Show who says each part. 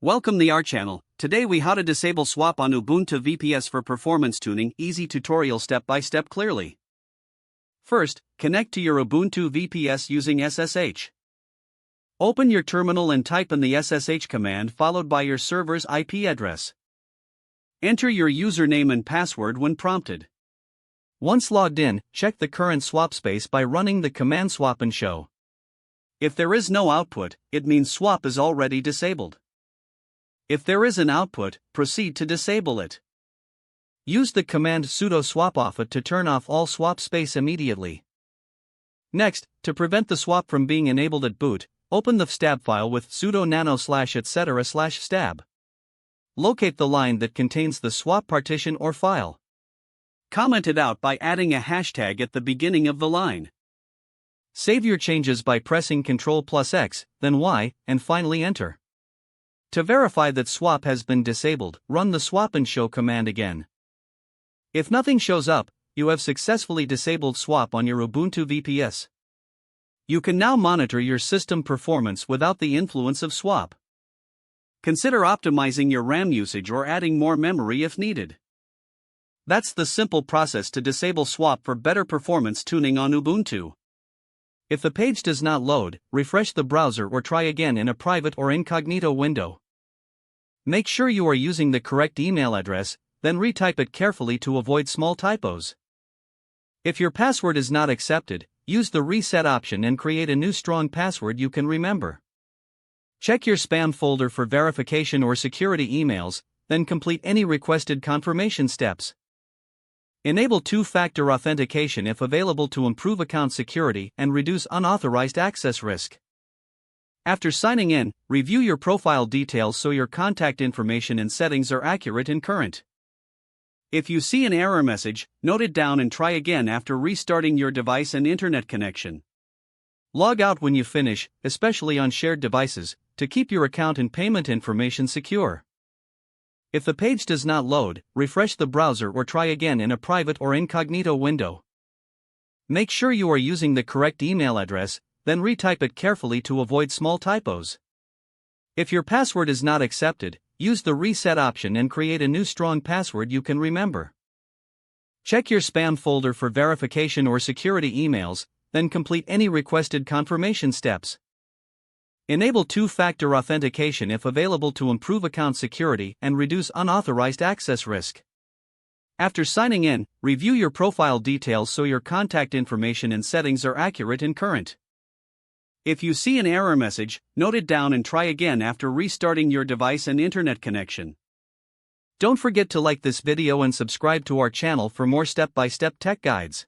Speaker 1: Welcome to our channel. Today we how to disable swap on Ubuntu VPS for performance tuning. Easy tutorial step by step clearly. First, connect to your Ubuntu VPS using SSH. Open your terminal and type in the SSH command followed by your server's IP address. Enter your username and password when prompted. Once logged in, check the current swap space by running the command swap and show. If there is no output, it means swap is already disabled. If there is an output, proceed to disable it. Use the command sudo swap off to turn off all swap space immediately. Next, to prevent the swap from being enabled at boot, open the stab file with sudo nano /etc/stab. Locate the line that contains the swap partition or file. Comment it out by adding a hashtag at the beginning of the line. Save your changes by pressing Ctrl+X, then Y, and finally enter. To verify that swap has been disabled, run the swap and show command again. If nothing shows up, you have successfully disabled swap on your Ubuntu VPS. You can now monitor your system performance without the influence of swap. Consider optimizing your RAM usage or adding more memory if needed. That's the simple process to disable swap for better performance tuning on Ubuntu. If the page does not load, refresh the browser or try again in a private or incognito window. Make sure you are using the correct email address, then retype it carefully to avoid small typos. If your password is not accepted, use the reset option and create a new strong password you can remember. Check your spam folder for verification or security emails, then complete any requested confirmation steps. Enable two-factor authentication if available to improve account security and reduce unauthorized access risk. After signing in, review your profile details so your contact information and settings are accurate and current. If you see an error message, note it down and try again after restarting your device and internet connection. Log out when you finish, especially on shared devices, to keep your account and payment information secure. If the page does not load, refresh the browser or try again in a private or incognito window. Make sure you are using the correct email address, then retype it carefully to avoid small typos. If your password is not accepted, use the reset option and create a new strong password you can remember. Check your spam folder for verification or security emails, then complete any requested confirmation steps. Enable two-factor authentication if available to improve account security and reduce unauthorized access risk. After signing in, review your profile details so your contact information and settings are accurate and current. If you see an error message, note it down and try again after restarting your device and internet connection. Don't forget to like this video and subscribe to our channel for more step-by-step tech guides.